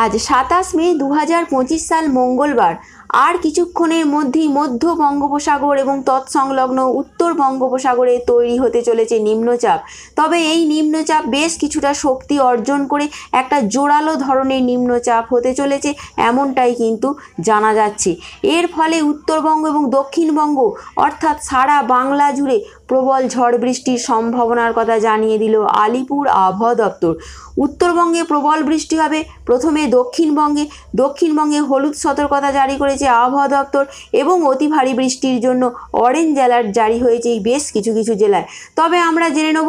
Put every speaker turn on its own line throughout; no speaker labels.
আজ 27 মে 2025 সাল মঙ্গলবার। আর কিছুক্ষণের মধ্যেই মধ্য বঙ্গোপসাগর এবং তৎসংলগ্ন উত্তর বঙ্গোপসাগরে তৈরি হতে চলেছে নিম্নচাপ। তবে এই নিম্নচাপ বেশ কিছুটা শক্তি অর্জন করে একটা জোরালো ধরনের নিম্নচাপ হতে চলেছে, এমনটাই কিন্তু জানা যাচ্ছে। এর ফলে উত্তরবঙ্গ এবং দক্ষিণবঙ্গ অর্থাৎ সারা বাংলা জুড়ে প্রবল ঝড় বৃষ্টির সম্ভাবনার কথা জানিয়ে দিল আলিপুর আবহাওয়া দপ্তর। উত্তরবঙ্গে প্রবল বৃষ্টি হবে, প্রথমে দক্ষিণবঙ্গে হলুদ সতর্কতা জারি করেছে আবহাওয়া দপ্তর এবং অতি ভারী বৃষ্টির জন্য অরেঞ্জ অ্যালার্ট জারি হয়েছে বেশ কিছু জেলায়। তবে আমরা জেনে নেব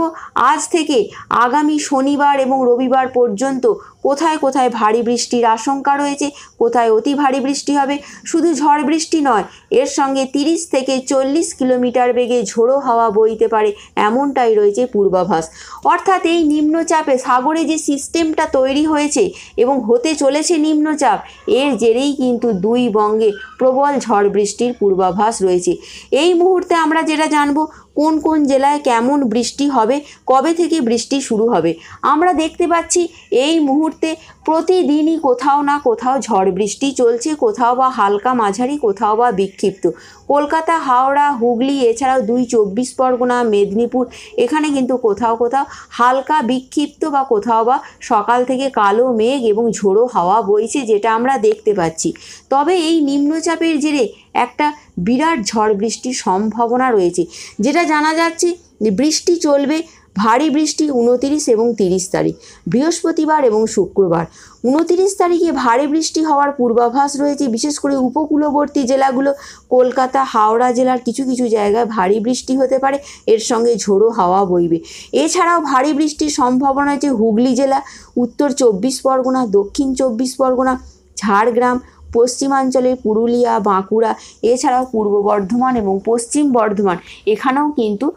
আজ থেকে আগামী শনিবার এবং রবিবার পর্যন্ত কোথায় কোথায় ভারী বৃষ্টির আশঙ্কা রয়েছে, কোথায় অতি ভারী বৃষ্টি হবে। শুধু ঝড় বৃষ্টি নয়, এর সঙ্গে 30 থেকে 40 কিলোমিটার বেগে ঝোড়ো হাওয়া বইতে পারে, এমনটাই রয়েছে পূর্বাভাস। অর্থাৎ এই নিম্নচাপে সাগরে যে সিস্টেমটা তৈরি হয়েছে এবং হতে চলেছে নিম্নচাপ, এর জেরেই কিন্তু দুই বঙ্গে প্রবল ঝড় বৃষ্টির পূর্বাভাস রয়েছে। এই মুহূর্তে আমরা যেটা জানবো কোন কোন জেলায় কেমন বৃষ্টি হবে, কবে থেকে বৃষ্টি শুরু হবে। আমরা দেখতে পাচ্ছি এই মুহূর্তে প্রতিদিনই কোথাও না কোথাও ঝড় বৃষ্টি চলছে, কোথাও বা হালকা মাঝারি, কোথাও বা বিক্ষিপ্ত। কলকাতা, হাওড়া, হুগলি, এছাড়াও 2 24 পরগনা, মেদিনীপুর, এখানে কিন্তু কোথাও কোথাও হালকা বিক্ষিপ্ত বা কোথাও বা সকাল থেকে কালো মেঘ এবং ঝোড়ো হাওয়া বইছে, যেটা আমরা দেখতে পাচ্ছি। তবে এই নিম্নচাপের জেরে একটা বিরাট ঝড় বৃষ্টির সম্ভাবনা রয়েছে, যেটা জানা যাচ্ছে যে বৃষ্টি চলবে, ভারী বৃষ্টি 29 এবং 30 তারিখ, বৃহস্পতিবার এবং শুক্রবার। 29 তারিখে ভারী বৃষ্টি হওয়ার পূর্বাভাস রয়েছে, বিশেষ করে উপকূলবর্তী জেলাগুলো, কলকাতা, হাওড়া জেলার কিছু জায়গায় ভারী বৃষ্টি হতে পারে, এর সঙ্গে ঝোড়ো হাওয়া বইবে। এছাড়াও ভারী বৃষ্টির সম্ভাবনা আছে হুগলি জেলা, উত্তর 24 পরগনা, দক্ষিণ 24 পরগনা, ঝাড়গ্রাম, পশ্চিমাঞ্চলে পুরুলিয়া, বাঁকুড়া, এছাড়াও পূর্ব বর্ধমান এবং পশ্চিম বর্ধমান, এখানেও কিন্তু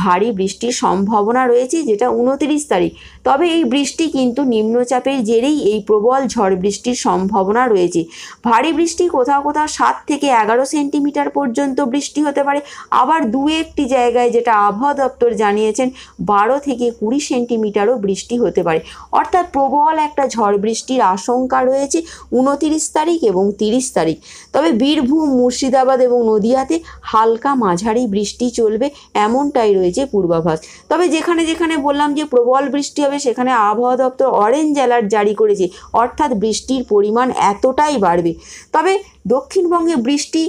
ভারী বৃষ্টির সম্ভাবনা রয়েছে, যেটা 29 তারিখ। তবে এই বৃষ্টি কিন্তু নিম্নচাপের জেরেই এই প্রবল ঝড় বৃষ্টির সম্ভাবনা রয়েছে। ভারী বৃষ্টি কোথাও 7 থেকে 11 সেন্টিমিটার পর্যন্ত বৃষ্টি হতে পারে, আবার 2-1টি জায়গায়, যেটা আবহাওয়া দপ্তর জানিয়েছেন, 12 থেকে 20 সেন্টিমিটারও বৃষ্টি হতে পারে। অর্থাৎ প্রবল একটা ঝড় বৃষ্টির আশঙ্কা রয়েছে 29 তারিখ এবং 30 তারিখ। তবে বীরভূম, মুর্শিদাবাদ এবং নদিয়াতে হালকা মাঝারি বৃষ্টি চলবে, এমনটাই রয়েছে পূর্বাভাস। তবে যেখানে বললাম যে প্রবল বৃষ্টি হবে, সেখানে আবহাওয়া দপ্তর অরেঞ্জ অ্যালার্ট জারি করেছে, অর্থাৎ বৃষ্টির পরিমাণ এতটাই বাড়বে। তবে দক্ষিণবঙ্গে বৃষ্টি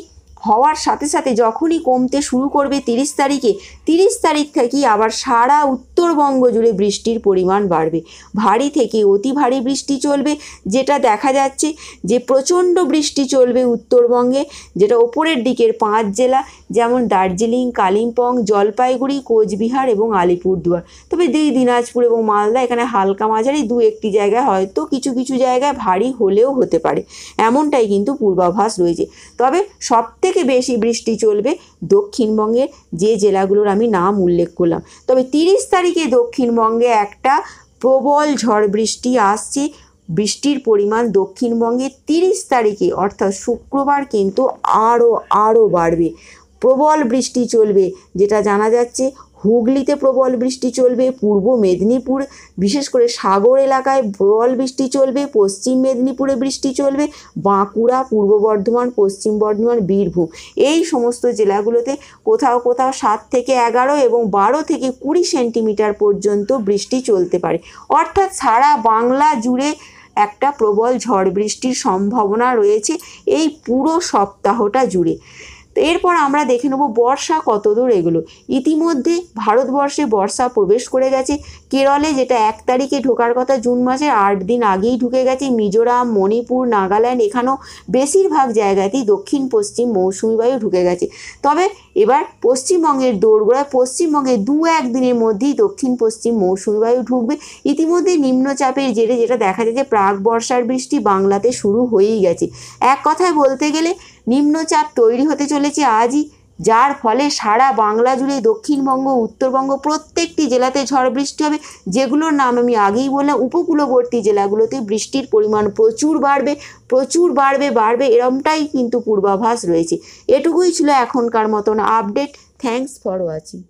হওয়ার সাথে সাথে যখনই কমতে শুরু করবে 30 তারিখ থেকেই আবার সারা উত্তরবঙ্গ জুড়ে বৃষ্টির পরিমাণ বাড়বে। ভারী থেকে অতি ভারী বৃষ্টি চলবে, যেটা দেখা যাচ্ছে যে প্রচণ্ড বৃষ্টি চলবে উত্তরবঙ্গে, যেটা ওপরের দিকের 5 জেলা, যেমন দার্জিলিং, কালিম্পং, জলপাইগুড়ি, কোচবিহার এবং আলিপুরদুয়ার। তবে দিনাজপুর এবং মালদা, এখানে হালকা মাঝারি 2-1টি জায়গায় হয়তো কিছু জায়গায় ভারী হলেও হতে পারে, এমনটাই কিন্তু পূর্বাভাস রয়েছে। তবে সবথেকে বেশি বৃষ্টি চলবে দক্ষিণবঙ্গের যে জেলাগুলোর আমি নাম উল্লেখ করলাম। তবে 30 তারিখে দক্ষিণবঙ্গে একটা প্রবল ঝড় বৃষ্টি আসছে। বৃষ্টির পরিমাণ দক্ষিণবঙ্গে 30 তারিখে অর্থাৎ শুক্রবার কিন্তু আরও বাড়বে। প্রবল বৃষ্টি চলবে, যেটা জানা যাচ্ছে হুগলিতে প্রবল বৃষ্টি চলবে, পূর্ব মেদিনীপুর বিশেষ করে সাগর এলাকায় প্রবল বৃষ্টি চলবে, পশ্চিম মেদিনীপুরে বৃষ্টি চলবে, বাঁকুড়া, পূর্ব বর্ধমান, পশ্চিম বর্ধমান, বীরভূম, এই সমস্ত জেলাগুলোতে কোথাও 7 থেকে 11 এবং 12 থেকে 20 সেন্টিমিটার পর্যন্ত বৃষ্টি চলতে পারে। অর্থাৎ সারা বাংলা জুড়ে একটা প্রবল ঝড় বৃষ্টির সম্ভাবনা রয়েছে এই পুরো সপ্তাহটা জুড়ে। এরপর আমরা দেখে নেব বর্ষা কতদূর এগুলো। ইতিমধ্যে ভারতবর্ষে বর্ষা প্রবেশ করে গেছে। কেরলে, যেটা 1 তারিখে ঢোকার কথা, জুন মাসের 8 দিন আগেই ঢুকে গেছে। মিজোরাম, মণিপুর, নাগাল্যান্ড, এখানেও বেশিরভাগ জায়গাতেই দক্ষিণ পশ্চিম মৌসুমি বায়ু ঢুকে গেছে। তবে এবার পশ্চিমবঙ্গের দোরগোড়ায়, পশ্চিমবঙ্গে 2-1 দিনের মধ্যেই দক্ষিণ পশ্চিম মৌসুমি বায়ু ঢুকবে। ইতিমধ্যে নিম্নচাপের জেরে যেটা দেখা যায় যে প্রাক বর্ষার বৃষ্টি বাংলাতে শুরু হয়েই গেছে। এক কথায় বলতে গেলে নিম্নচাপ তৈরি হতে চলেছে আজই, যার ফলে সারা বাংলা জুড়ে দক্ষিণবঙ্গ, উত্তরবঙ্গ প্রত্যেকটি জেলাতে ঝড় বৃষ্টি হবে, যেগুলোর নাম আমি আগেই বললাম। উপকূলবর্তী জেলাগুলোতে বৃষ্টির পরিমাণ প্রচুর বাড়বে, এরমটাই কিন্তু পূর্বাভাস রয়েছে। এটুকুই ছিল এখনকার মতন আপডেট। Thanks for watching.